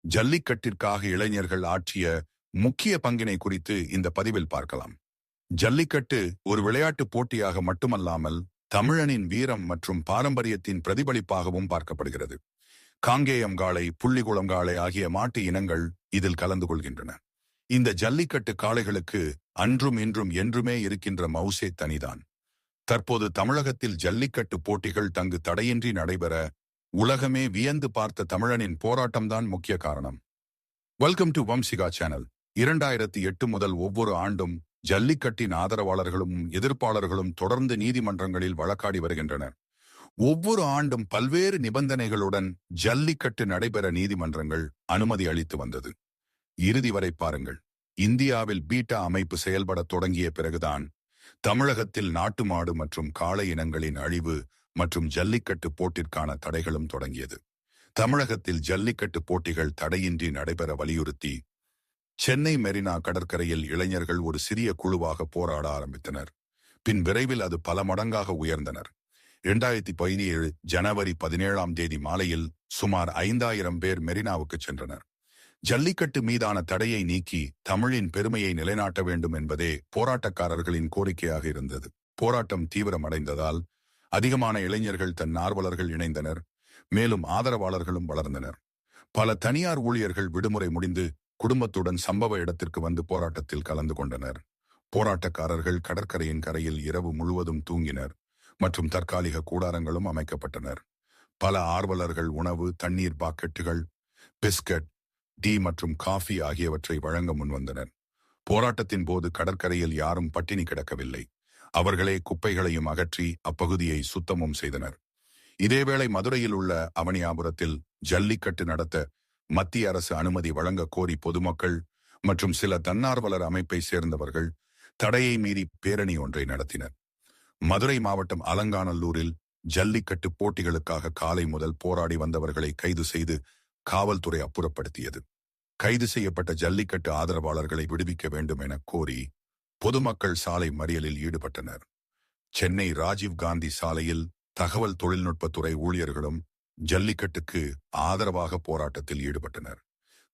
ஜல்லிக்கட்டிற்காக இளைஞர்கள் ஆற்றிய முக்கிய பங்கினை குறித்து இந்த பதிவில் பார்க்கலாம். ஜல்லிக்கட்டு ஒரு விளையாட்டு போட்டியாக மட்டுமல்லாமல் தமிழனின் வீரம் மற்றும் பாரம்பரியத்தின் பிரதிபலிப்பாகவும் பார்க்கப்படுகிறது. காங்கேயம் காளை, புள்ளிகுளம் காளை ஆகிய மாட்டு இனங்கள் இதில் கலந்து கொள்கின்றன. இந்த ஜல்லிக்கட்டு காளைகளுக்கு அன்றும் இன்றும் என்றுமே இருக்கின்ற மவுசே தனிதான். தற்போது தமிழகத்தில் ஜல்லிக்கட்டு போட்டிகள் தங்கு தடையின்றி நடைபெற உலகமே வியந்து பார்த்த தமிழனின் போராட்டம்தான் முக்கிய காரணம். Welcome to Vamsika channel. 2008 முதல் ஒவ்வொரு ஆண்டும் ஜல்லிக்கட்டின் ஆதரவாளர்களும் எதிர்ப்பாளர்களும் தொடர்ந்து நீதிமன்றங்களில் வழக்காடி வருகின்றனர். ஒவ்வொரு ஆண்டும் பல்வேறு நிபந்தனைகளுடன் ஜல்லிக்கட்டு நடைபெற நீதிமன்றங்கள் அனுமதி அளித்து வந்தது. இறுதி வரை பாருங்கள். இந்தியாவில் பீட்டா அமைப்பு செயல்பட தொடங்கிய பிறகுதான் தமிழகத்தில் நாட்டு மாடு மற்றும் காளை இனங்களின் அழிவு மற்றும் ஜல்லிக்கட்டு போட்டிற்கான தடைகளும் தொடங்கியது. தமிழகத்தில் ஜல்லிக்கட்டு போட்டிகள் தடையின்றி நடைபெற வலியுறுத்தி சென்னை மெரினா கடற்கரையில் இளைஞர்கள் ஒரு சிறிய குழுவாக போராட ஆரம்பித்தனர். பின் விரைவில் அது பல மடங்காக உயர்ந்தனர். 2017 ஜனவரி 17 மாலையில் சுமார் 5000 பேர் மெரினாவுக்கு சென்றனர். ஜல்லிக்கட்டு மீதான தடையை நீக்கி தமிழின் பெருமையை நிலைநாட்ட வேண்டும் என்பதே போராட்டக்காரர்களின் கோரிக்கையாக இருந்தது. போராட்டம் தீவிரமடைந்ததால் அதிகமான இளைஞர்கள் தன் ஆர்வலர்கள் இணைந்தனர். மேலும் ஆதரவாளர்களும் வளர்ந்தனர். பல தனியார் ஊழியர்கள் விடுமுறை முடிந்து குடும்பத்துடன் சம்பவ இடத்திற்கு வந்து போராட்டத்தில் கலந்து கொண்டனர். போராட்டக்காரர்கள் கடற்கரையின் கரையில் இரவு முழுவதும் தூங்கினர் மற்றும் தற்காலிக கூடாரங்களும் அமைக்கப்பட்டனர். பல ஆர்வலர்கள் உணவு, தண்ணீர் பாக்கெட்டுகள், பிஸ்கட், டீ மற்றும் காஃபி ஆகியவற்றை வழங்க முன்வந்தனர். போராட்டத்தின் போது கடற்கரையில் யாரும் பட்டினி கிடக்கவில்லை. அவர்களே குப்பைகளையும் அகற்றி அப்பகுதியை சுத்தமும் செய்தனர். இதேவேளை மதுரையில் உள்ள அவனியாபுரத்தில் ஜல்லிக்கட்டு நடத்த மத்திய அரசு அனுமதி வழங்க கோரி பொதுமக்கள் மற்றும் சில தன்னார்வலர் அமைப்பை சேர்ந்தவர்கள் தடையை மீறி பேரணி ஒன்றை நடத்தினர். மதுரை மாவட்டம் அலங்காநல்லூரில் ஜல்லிக்கட்டு போட்டிகளுக்காக காலை முதல் போராடி வந்தவர்களை கைது செய்து காவல்துறை அப்புறப்படுத்தியது. கைது செய்யப்பட்ட ஜல்லிக்கட்டு ஆதரவாளர்களை விடுவிக்க வேண்டும் என கோரி பொதுமக்கள் சாலை மறியலில் ஈடுபட்டனர். சென்னை ராஜீவ் காந்தி சாலையில் தகவல் தொழில்நுட்பத்துறை ஊழியர்களும் ஜல்லிக்கட்டுக்கு ஆதரவாக போராட்டத்தில் ஈடுபட்டனர்.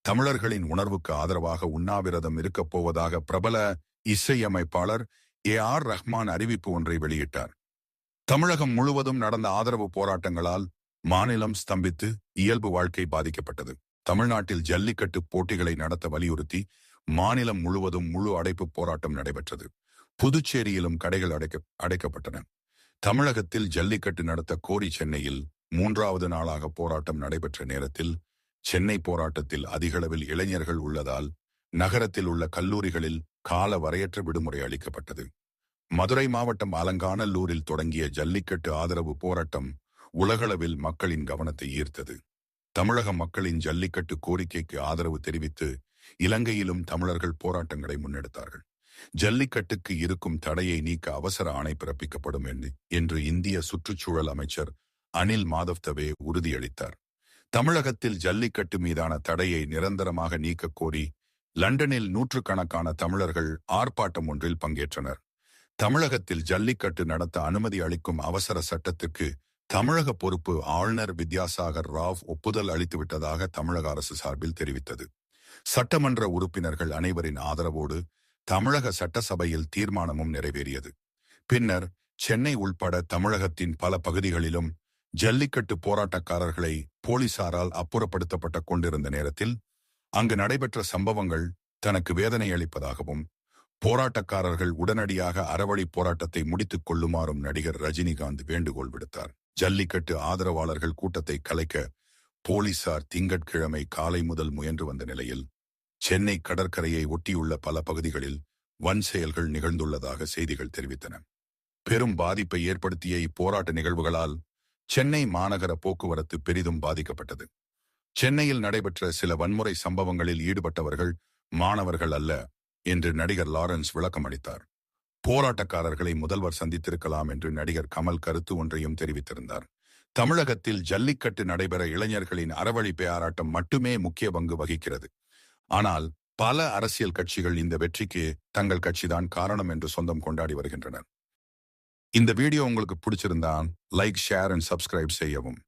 தமிழர்களின் உணர்வுக்கு ஆதரவாக உண்ணாவிரதம் இருக்கப் போவதாக பிரபல இசையமைப்பாளர் AR ரஹ்மான் அறிவிப்பு ஒன்றை வெளியிட்டார். தமிழகம் முழுவதும் நடந்த ஆதரவு போராட்டங்களால் மாநிலம் ஸ்தம்பித்து இயல்பு வாழ்க்கை பாதிக்கப்பட்டது. தமிழ்நாட்டில் ஜல்லிக்கட்டு போட்டிகளை நடத்த வலியுறுத்தி மாநிலம் முழுவதும் முழு அடைப்பு போராட்டம் நடைபெற்றது. புதுச்சேரியிலும் கடைகள் அடைக்கப்பட்டன. தமிழகத்தில் ஜல்லிக்கட்டு நடத்த கோரி சென்னையில் 3வது நாளாக போராட்டம் நடைபெற்ற நேரத்தில் சென்னை போராட்டத்தில் அதிகளவில் இளைஞர்கள் உள்ளதால் நகரத்தில் உள்ள கல்லூரிகளில் கால வரையற்ற விடுமுறை அளிக்கப்பட்டது. மதுரை மாவட்டம் அலங்காநல்லூரில் தொடங்கிய ஜல்லிக்கட்டு ஆதரவு போராட்டம் உலகளவில் மக்களின் கவனத்தை ஈர்த்தது. தமிழக மக்களின் ஜல்லிக்கட்டு கோரிக்கைக்கு ஆதரவு தெரிவித்து இலங்கையிலும் தமிழர்கள் போராட்டங்களை முன்னெடுத்தார்கள். ஜல்லிக்கட்டுக்கு இருக்கும் தடையை நீக்க அவசர ஆணை பிறப்பிக்கப்படும் என்று இந்திய சுற்றுச்சூழல் அமைச்சர் அனில் மாதவ் தவே உறுதியளித்தார். தமிழகத்தில் ஜல்லிக்கட்டு மீதான தடையை நிரந்தரமாக நீக்க கோரி லண்டனில் நூற்றுக்கணக்கான தமிழர்கள் ஆர்ப்பாட்டம் ஒன்றில் பங்கேற்றனர். தமிழகத்தில் ஜல்லிக்கட்டு நடத்த அனுமதி அளிக்கும் அவசர சட்டத்திற்கு தமிழக பொறுப்பு ஆளுநர் வித்யாசாகர் ராவ் ஒப்புதல் அளித்துவிட்டதாக தமிழக அரசு சார்பில் தெரிவித்தது. சட்டமன்ற உறுப்பினர்கள் அனைவரின் ஆதரவோடு தமிழக சட்டசபையில் தீர்மானமும் நிறைவேறியது. பின்னர் சென்னை உள்பட தமிழகத்தின் பல பகுதிகளிலும் ஜல்லிக்கட்டு போராட்டக்காரர்களை போலீசாரால் அப்புறப்படுத்தப்பட்ட கொண்டிருந்த நேரத்தில் அங்கு நடைபெற்ற சம்பவங்கள் தனக்கு வேதனை அளிப்பதாகவும் போராட்டக்காரர்கள் உடனடியாக அறவழி போராட்டத்தை முடித்துக் கொள்ளுமாறும் நடிகர் ரஜினிகாந்த் வேண்டுகோள் விடுத்தார். ஜல்லிக்கட்டு ஆதரவாளர்கள் கூட்டத்தை கலைக்க போலீசார் திங்கட்கிழமை காலை முதல் முயன்று வந்த நிலையில் சென்னை கடற்கரையை ஒட்டியுள்ள பல பகுதிகளில் வன் செயல்கள் நிகழ்ந்துள்ளதாக செய்திகள் தெரிவித்தன. பெரும் பாதிப்பை ஏற்படுத்திய இப்போராட்ட நிகழ்வுகளால் சென்னை மாநகர போக்குவரத்து பெரிதும் பாதிக்கப்பட்டது. சென்னையில் நடைபெற்ற சில வன்முறை சம்பவங்களில் ஈடுபட்டவர்கள் மாணவர்கள் அல்ல என்று நடிகர் லாரன்ஸ் விளக்கம் அளித்தார். போராட்டக்காரர்களை முதல்வர் சந்தித்திருக்கலாம் என்று நடிகர் கமல் கருத்து ஒன்றையும் தெரிவித்திருந்தார். தமிழகத்தில் ஜல்லிக்கட்டு நடைபெற இளைஞர்களின் அறவழி போராட்டம் மட்டுமே முக்கிய பங்கு வகிக்கிறது. ஆனால் பல அரசியல் கட்சிகள் இந்த வெற்றிக்கு தங்கள் கட்சிதான் காரணம் என்று சொந்தம் கொண்டாடி வருகின்றனர். இந்த வீடியோ உங்களுக்கு பிடிச்சிருந்தா லைக், ஷேர் அண்ட் சப்ஸ்கிரைப் செய்யவும்.